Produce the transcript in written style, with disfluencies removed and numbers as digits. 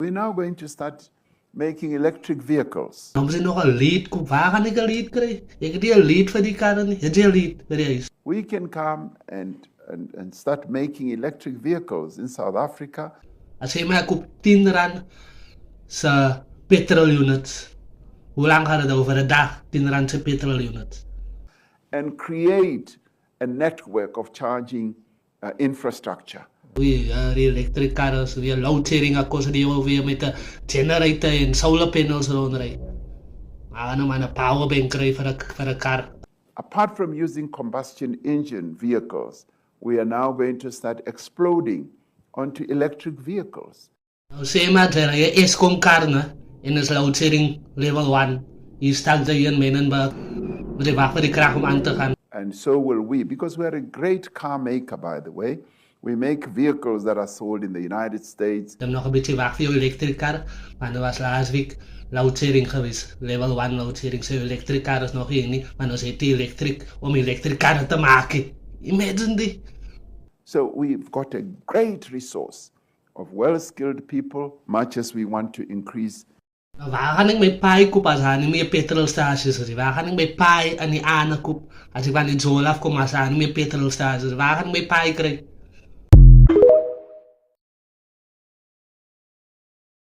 We're now going to start making electric vehicles. Dan moet je nog een lead kopen. Waar ga ik een lead krijgen? Ik heb die een lead voor die karren niet. Heb je een lead voor die huis? We can come and start making electric vehicles in South Africa. Als je mij koopt 10 rand zijn petrol units. Hoe lang gaat het over een dag? 10 rand zijn petrol units. And create a network of charging infrastructure. Die elektrische karren, weer loadsharing kosten die weer met de generator en solar panels rondrijden. Maar dan maar een powerbank krijgen voor een kar. Apart from using combustion engine vehicles, we are now going to start exploding onto electric vehicles. Nou, zeg maar dat je Eskom kar en is loadsharing level 1. Hier staat er een menen met de wacht voor de kracht om aan te gaan. And so will we, because we're a great car maker, by the way. We make vehicles that are sold in the United States. Ik heb nog een beetje wacht voor je elektrische kar, maar er was laatst week loadsharing geweest. Level 1 loadsharing, zo elektrische kar is nog hier niet, maar dan zit die elektriek om elektrische karren te maken. Imagine die. So we've got a great resource of well-skilled people, much as we want to increase. Waar ga ik mijn paai kopen als hij niet meer petrolstations is? Waar ga ik mijn paai aan die aankoop als ik van die Zola kom als hij niet meer petrolstations is? Waar ga ik mijn paai krijgen?